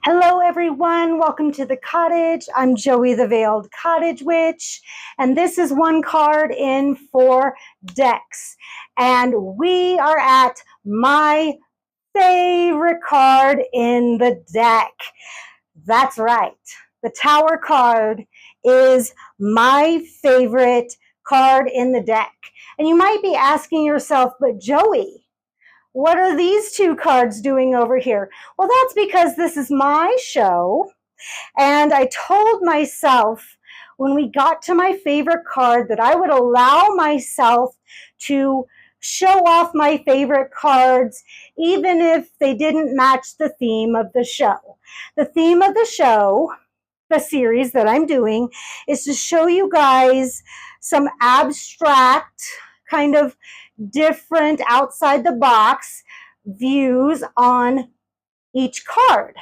Hello everyone, welcome to the Cottage. I'm Joey the Veiled Cottage Witch, and this is one card in 4 decks. And we are at my favorite card in the deck. That's right, the Tower card is my favorite card in the deck. And you might be asking yourself, but Joey, what are these 2 cards doing over here? Well, that's because this is my show, and I told myself when we got to my favorite card that I would allow myself to show off my favorite cards even if they didn't match the theme of the show. The theme of the show, the series that I'm doing, is to show you guys some abstract kind of different outside the box views on each card.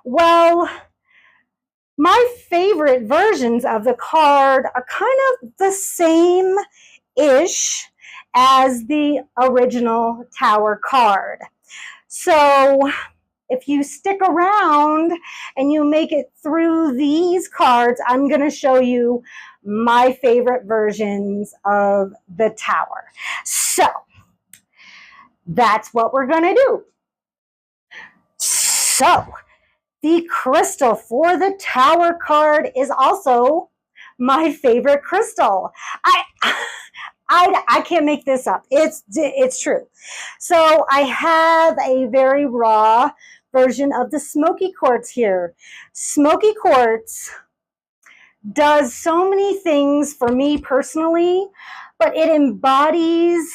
Well, my favorite versions of the card are kind of the same-ish as the original Tower card. So if you stick around and you make it through these cards, I'm going to show you my favorite versions of the Tower. So that's what we're going to do. So the crystal for the Tower card is also my favorite crystal. I can't make this up. It's true. So I have a very raw version of the smoky quartz here. Smoky quartz does so many things for me personally, but it embodies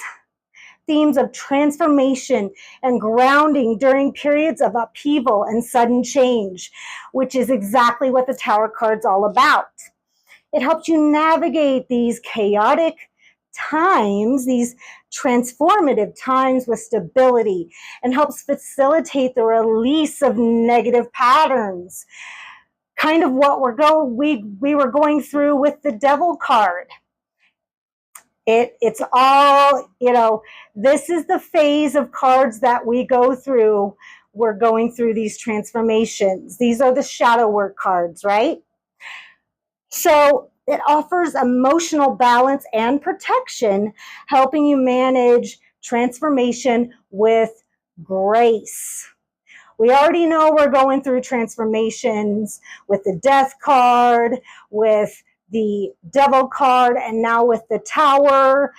themes of transformation and grounding during periods of upheaval and sudden change, which is exactly what the Tower card's all about. It helps you navigate these chaotic times, these transformative times with stability, and helps facilitate the release of negative patterns. Kind of what we were going through with the Devil card. It's all, this is the phase of cards that we go through. We're going through these transformations. These are the shadow work cards, right? So it offers emotional balance and protection, helping you manage transformation with grace. We already know we're going through transformations with the Death card, with the Devil card, and now with the Tower.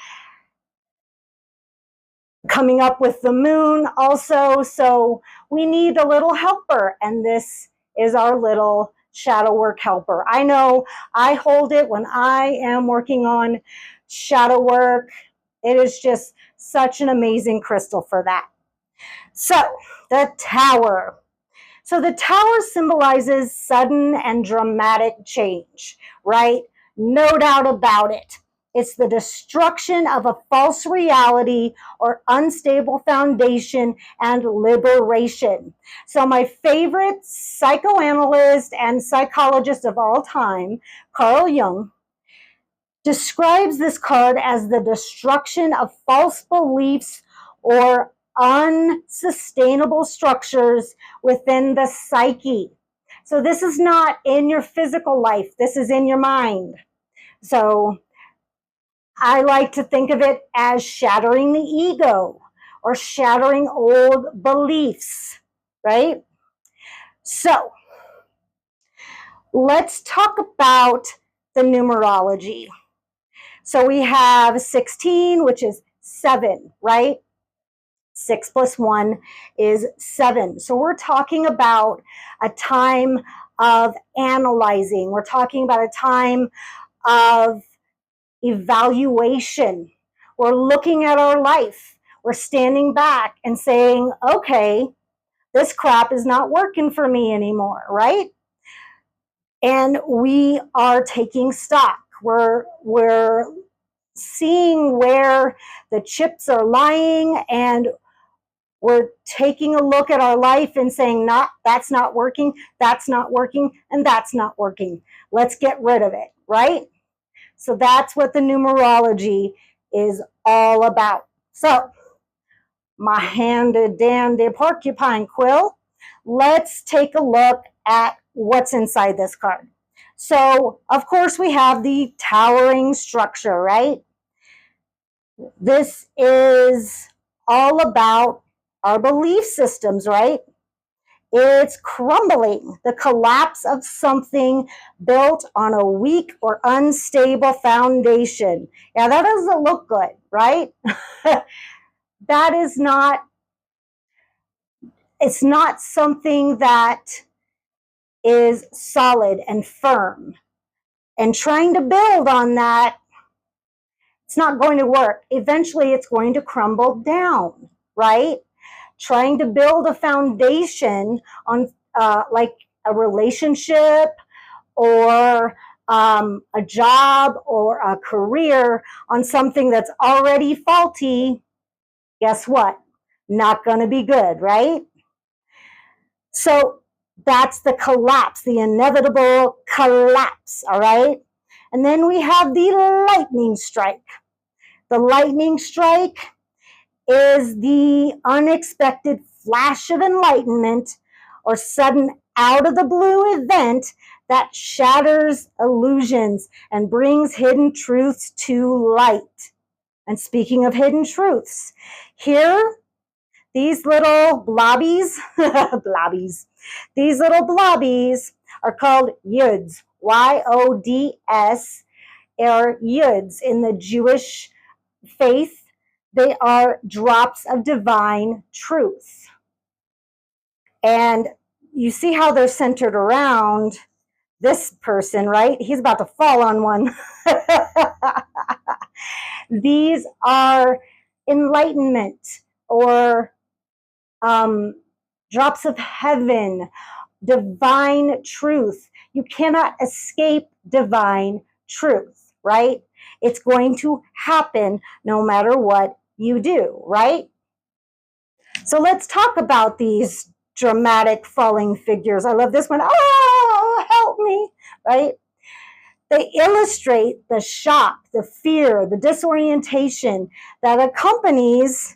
Coming up with the Moon also. So we need a little helper, and this is our little shadow work helper. I know I hold it when I am working on shadow work. It is just such an amazing crystal for that. So the Tower. So the Tower symbolizes sudden and dramatic change, right? No doubt about it. It's the destruction of a false reality or unstable foundation and liberation. So my favorite psychoanalyst and psychologist of all time, Carl Jung, describes this card as the destruction of false beliefs or unsustainable structures within the psyche. So this is not in your physical life. This is in your mind. So I like to think of it as shattering the ego or shattering old beliefs, right? So let's talk about the numerology. So we have 16, which is 7, right? 6 plus 1 is 7. So we're talking about a time of analyzing. We're talking about a time of evaluation. We're looking at our life. We're standing back and saying, okay, this crap is not working for me anymore, right? And we are taking stock. We're seeing where the chips are lying, and we're taking a look at our life and saying, that's not working, and that's not working. Let's get rid of it, right? So that's what the numerology is all about. So my handy dandy porcupine quill, let's take a look at what's inside this card. So, of course, we have the towering structure, right? This is all about our belief systems, right? It's crumbling, the collapse of something built on a weak or unstable foundation. Yeah, that doesn't look good, right? That is not, it's not something that is solid and firm. And trying to build on that, it's not going to work. Eventually, it's going to crumble down, right? Trying to build a foundation on like a relationship or a job or a career on something that's already faulty, guess what? Not going to be good, right? So that's the collapse, the inevitable collapse, all right? And then we have the lightning strike. The lightning strike is the unexpected flash of enlightenment or sudden out of the blue event that shatters illusions and brings hidden truths to light. And speaking of hidden truths, here, these little blobbies, these little blobbies are called yuds, Y-O-D-S, or yuds in the Jewish faith. They are drops of divine truth. And you see how they're centered around this person, right? He's about to fall on one. These are enlightenment or drops of heaven, divine truth. You cannot escape divine truth, right? It's going to happen no matter what you do, right? So let's talk about these dramatic falling figures. I love this one. Oh, help me, right? They illustrate the shock, the fear, the disorientation that accompanies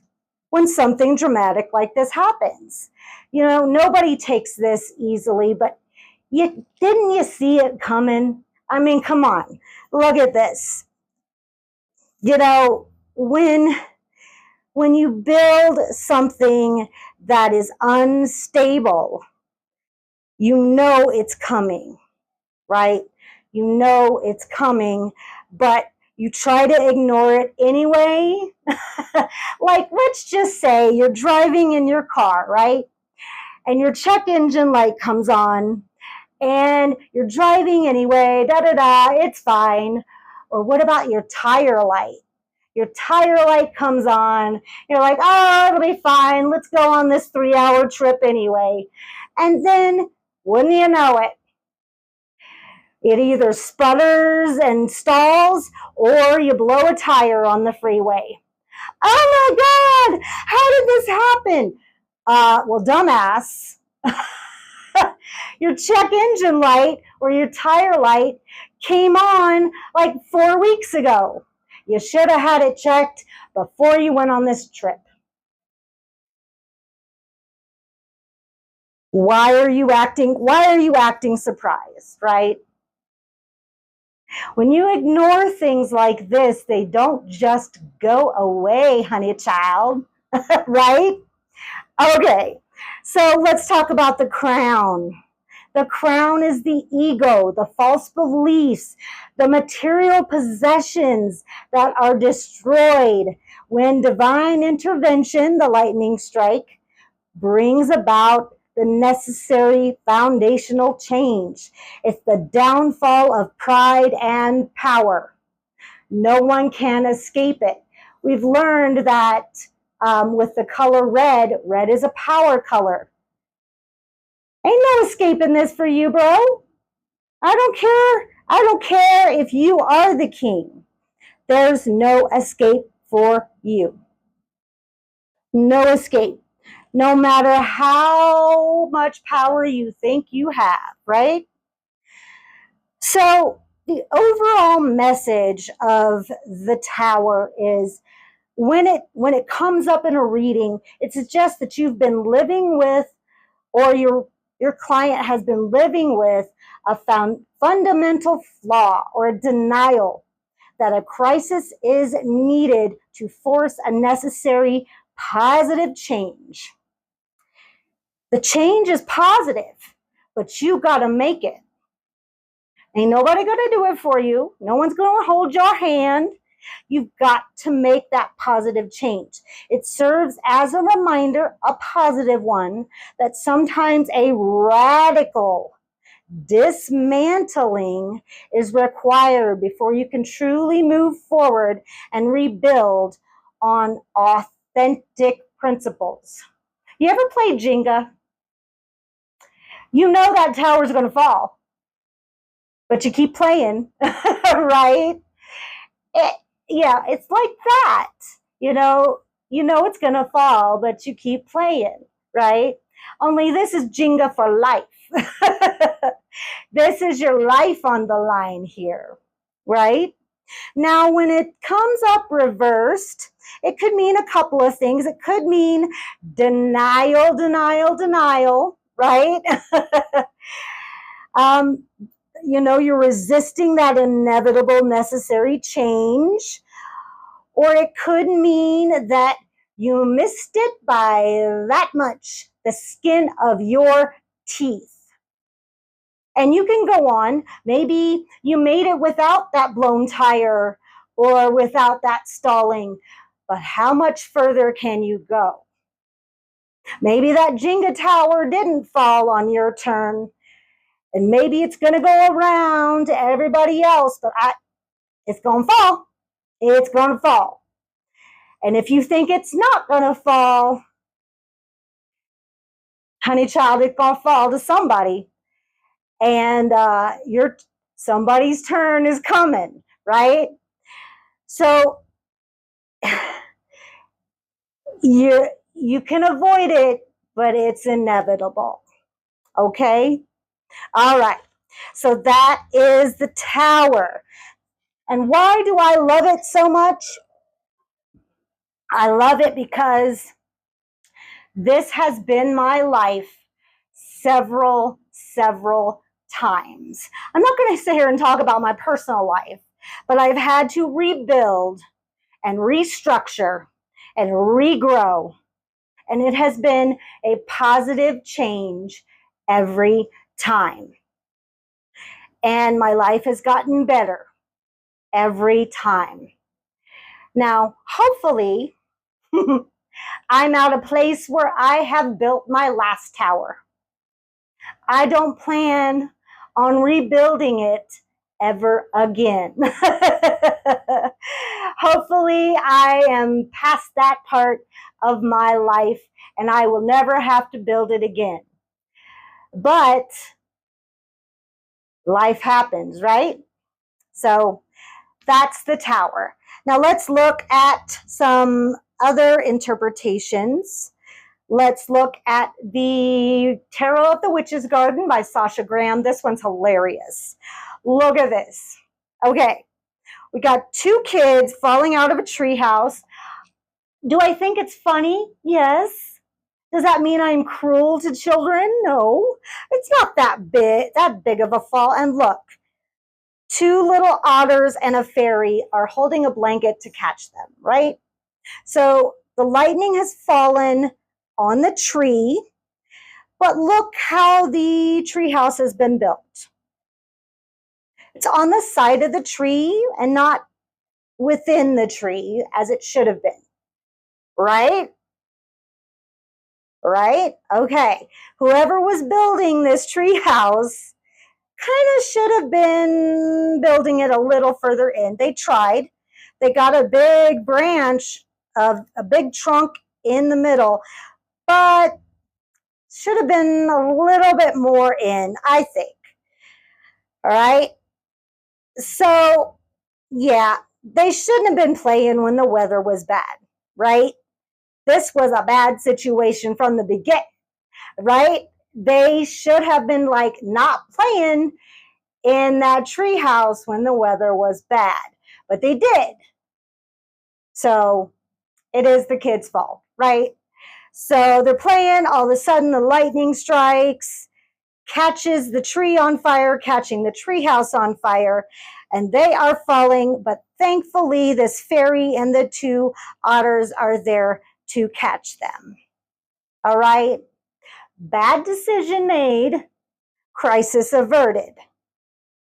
when something dramatic like this happens. You know, nobody takes this easily, but didn't you see it coming? I mean, come on, look at this. You know, when you build something that is unstable, you know it's coming, right? You know it's coming, but you try to ignore it anyway. Like, let's just say you're driving in your car, right? And your check engine light comes on, and you're driving anyway, it's fine. Or what about your tire light? Your tire light comes on, you're like, oh, it'll be fine, let's go on this 3-hour trip anyway. And then, wouldn't you know it, it either sputters and stalls, or you blow a tire on the freeway. Oh my God, how did this happen? Well, dumbass, your check engine light or your tire light came on like 4 weeks ago. You should have had it checked before you went on this trip. Why are you acting surprised, right? When you ignore things like this, they don't just go away, honey child, right? Okay, so let's talk about the crown. The crown is the ego, the false beliefs, the material possessions that are destroyed when divine intervention, the lightning strike, brings about the necessary foundational change. It's the downfall of pride and power. No one can escape it. We've learned that with the color red, red is a power color. Ain't no escaping this for you, bro. I don't care. I don't care if you are the king. There's no escape for you. No escape. No matter how much power you think you have, right? So the overall message of the Tower is when it comes up in a reading, it suggests that you've been living with or your client has been living with a fundamental flaw or a denial that a crisis is needed to force a necessary positive change. The change is positive, but you got to make it. Ain't nobody going to do it for you. No one's going to hold your hand. You've got to make that positive change. It serves as a reminder, a positive one, that sometimes a radical dismantling is required before you can truly move forward and rebuild on authentic principles. You ever play Jenga? You know that tower's going to fall, but you keep playing, right? It's like that. You know it's going to fall, but you keep playing, right? Only this is Jenga for life. This is your life on the line here, right? Now, when it comes up reversed, it could mean a couple of things. It could mean denial, right? You're resisting that inevitable, necessary change. Or it could mean that you missed it by that much, the skin of your teeth. And you can go on. Maybe you made it without that blown tire or without that stalling. But how much further can you go? Maybe that Jenga tower didn't fall on your turn. And maybe it's going to go around to everybody else. But it's going to fall. It's going to fall. And if you think it's not going to fall, honey child, it's going to fall to somebody. And somebody's turn is coming, right? So you can avoid it, but it's inevitable. Okay? All right. So that is the tower. And why do I love it so much? I love it because this has been my life several times. I'm not going to sit here and talk about my personal life, but I've had to rebuild and restructure and regrow. And it has been a positive change every time. And my life has gotten better every time. Now, hopefully, I'm at a place where I have built my last tower. I don't plan on rebuilding it ever again. Hopefully, I am past that part of my life and I will never have to build it again. But life happens, right? So that's the tower. Now let's look at some other interpretations. Let's look at the Tarot of the Witch's Garden by Sasha Graham. This one's hilarious. Look at this. Okay, we got two kids falling out of a treehouse. Do I think it's funny? Yes. Does that mean I'm cruel to children? No. It's not that big of a fall. And look, two little otters and a fairy are holding a blanket to catch them, right? So the lightning has fallen on the tree, but look how the tree house has been built. It's on the side of the tree and not within the tree as it should have been, right? Right? Okay. Whoever was building this tree house kind of should have been building it a little further in. They tried. They got a big branch of a big trunk in the middle, but should have been a little bit more in, I think. All right. So, yeah, they shouldn't have been playing when the weather was bad, right? This was a bad situation from the beginning, right? They should have been like not playing in that tree house when the weather was bad, but they did. So it is the kids' fault, right? So they're playing, all of a sudden the lightning strikes, catches the tree on fire, catching the treehouse on fire, and they are falling. But thankfully, this fairy and the two otters are there to catch them. All right. Bad decision made, crisis averted.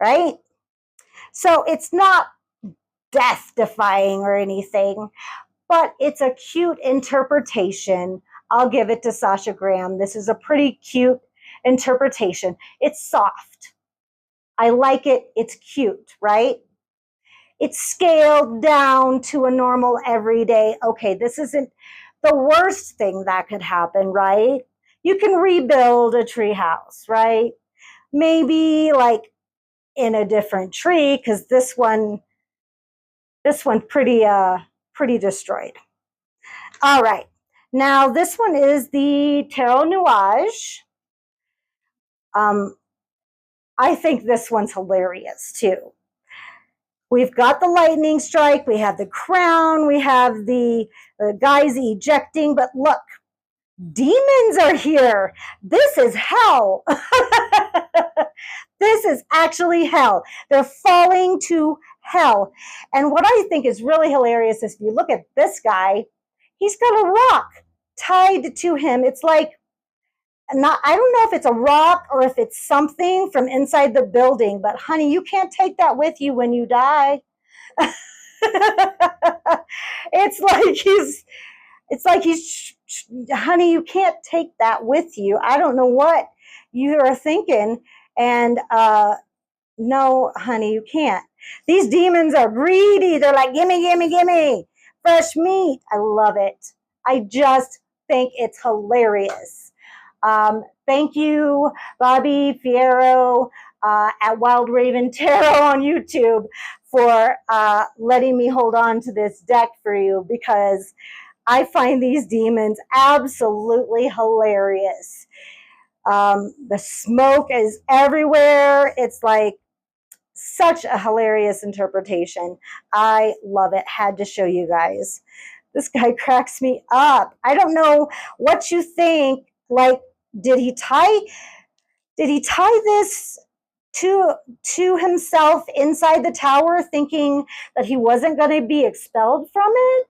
Right? So it's not death defying or anything, but it's a cute interpretation. I'll give it to Sasha Graham. This is a pretty cute interpretation. It's soft. I like it. It's cute, right? It's scaled down to a normal everyday. Okay, this isn't the worst thing that could happen, right? You can rebuild a tree house, right? Maybe like in a different tree, because this one pretty destroyed. All right. Now this one is the Tarot Nuages. I think this one's hilarious too. We've got the lightning strike, we have the crown, we have the guys ejecting, but look, demons are here. This is hell. This is actually hell. They're falling to hell. And what I think is really hilarious is if you look at this guy, he's got a rock tied to him. It's like, I don't know if it's a rock or if it's something from inside the building, but honey, you can't take that with you when you die. It's like he's, honey, you can't take that with you. I don't know what you are thinking. And no, honey, you can't. These demons are greedy. They're like, gimme, gimme, gimme. Fresh meat. I love it. I just think it's hilarious. Thank you, Bobby Fierro at Wild Raven Tarot on YouTube for letting me hold on to this deck for you, because I find these demons absolutely hilarious. The smoke is everywhere. It's like such a hilarious interpretation. I love it. Had to show you guys. This guy cracks me up. I don't know what you think. Like, did he tie this to himself inside the tower, thinking that he wasn't going to be expelled from it?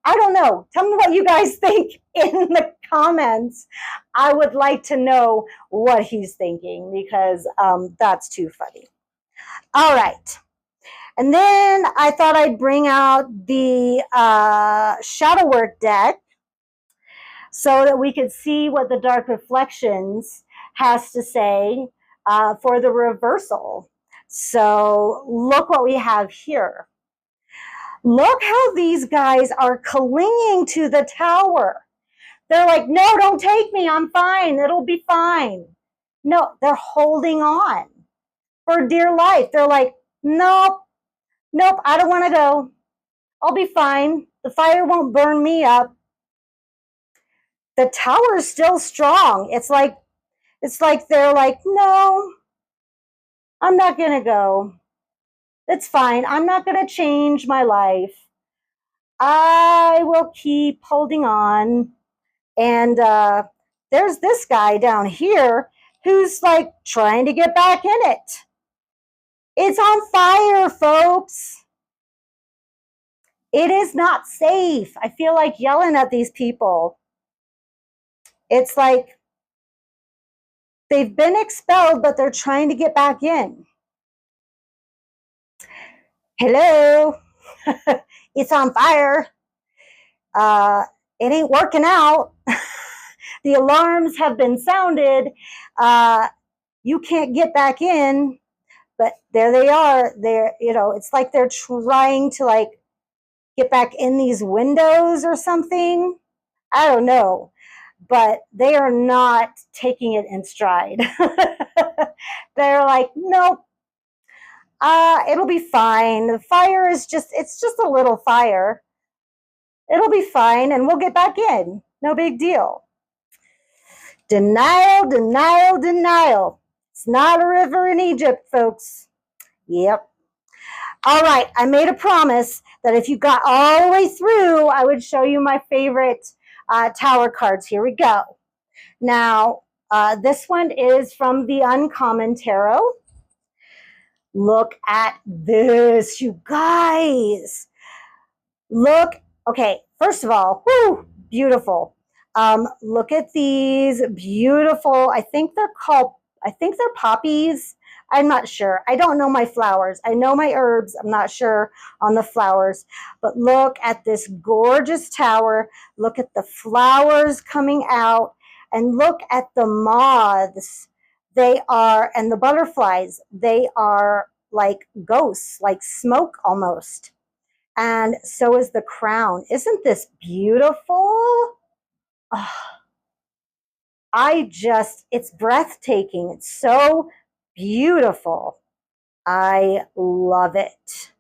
I don't know. Tell me what you guys think in the comments. I would like to know what he's thinking, because that's too funny. All right. And then I thought I'd bring out the shadow work deck so that we could see what the Dark Reflections has to say for the reversal. So look what we have here. Look how these guys are clinging to the tower. They're like, no, don't take me. I'm fine. It'll be fine. No, they're holding on for dear life. They're like, nope, nope, I don't want to go. I'll be fine. The fire won't burn me up. The tower is still strong. It's like they're like, no, I'm not going to go. It's fine. I'm not going to change my life. I will keep holding on. And there's this guy down here who's like trying to get back in it. It's on fire, folks. It is not safe. I feel like yelling at these people. It's like they've been expelled, but they're trying to get back in. Hello. It's on fire. It ain't working out. The alarms have been sounded. You can't get back in, but there they are. They're, it's like they're trying to like get back in these windows or something. I don't know, but they are not taking it in stride. They're like, nope. It'll be fine. The fire is it's just a little fire. It'll be fine, and we'll get back in. No big deal. Denial, denial, denial. It's not a river in Egypt, folks. Yep. All right, I made a promise that if you got all the way through, I would show you my favorite Tower cards. Here we go. Now, this one is from the Uncommon Tarot. Look at this, you guys. Look, okay, first of all, whoo, beautiful. Look at these beautiful, I think they're poppies. I'm not sure. I don't know my flowers. I know my herbs. I'm not sure on the flowers. But look at this gorgeous tower. Look at the flowers coming out. And look at the moths. They are, and the butterflies, they are like ghosts, like smoke almost. And so is the crown. Isn't this beautiful? Oh, it's breathtaking. It's so beautiful. I love it.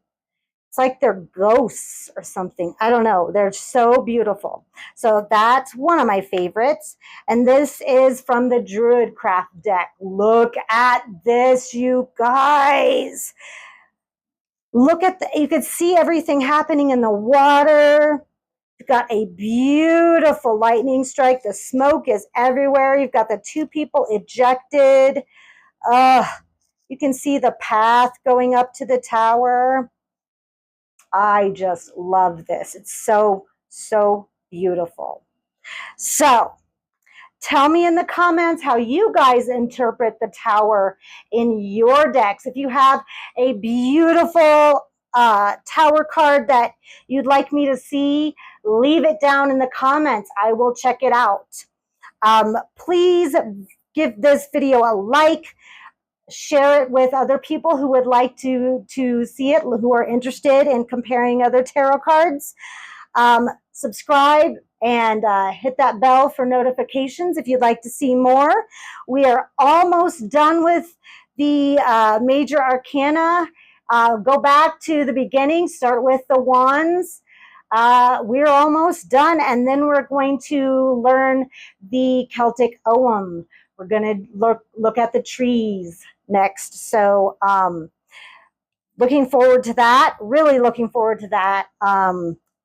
It's like they're ghosts or something. I don't know. They're so beautiful. So that's one of my favorites. And this is from the Druidcraft deck. Look at this, you guys. Look at you can see everything happening in the water. You've got a beautiful lightning strike. The smoke is everywhere. You've got the two people ejected. You can see the path going up to the tower. I just love this. It's so, so beautiful. So tell me in the comments how you guys interpret the tower in your decks. If you have a beautiful tower card that you'd like me to see, leave it down in the comments. I will check it out. Please give this video a like. Share it with other people who would like to see it, who are interested in comparing other tarot cards. Subscribe and hit that bell for notifications if you'd like to see more. We are almost done with the major arcana. Go back to the beginning, start with the wands. We're almost done, and then we're going to learn the Celtic Ogham. We're going to look at the trees next. So looking forward to that, really looking forward to that.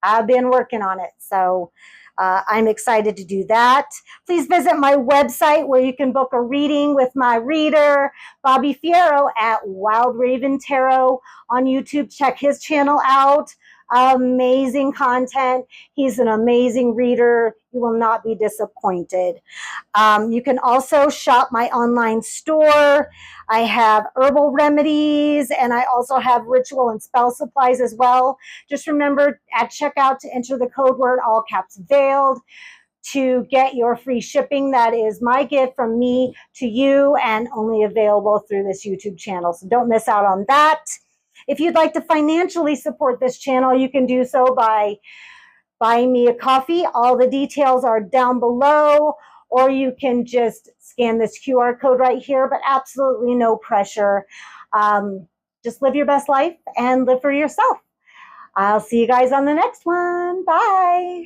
I've been working on it, so I'm excited to do that. Please visit my website where you can book a reading with my reader, Bobby Fierro, at Wild Raven Tarot on YouTube. Check his channel out. Amazing content. He's an amazing reader. You will not be disappointed. You can also shop my online store. I have herbal remedies, and I also have ritual and spell supplies as well. Just remember at checkout to enter the code word, all caps veiled, to get your free shipping. That is my gift from me to you, and only available through this YouTube channel. So don't miss out on that. If you'd like to financially support this channel, you can do so by buying me a coffee. All the details are down below, or you can just scan this QR code right here, but absolutely no pressure. Just live your best life and live for yourself. I'll see you guys on the next one. Bye.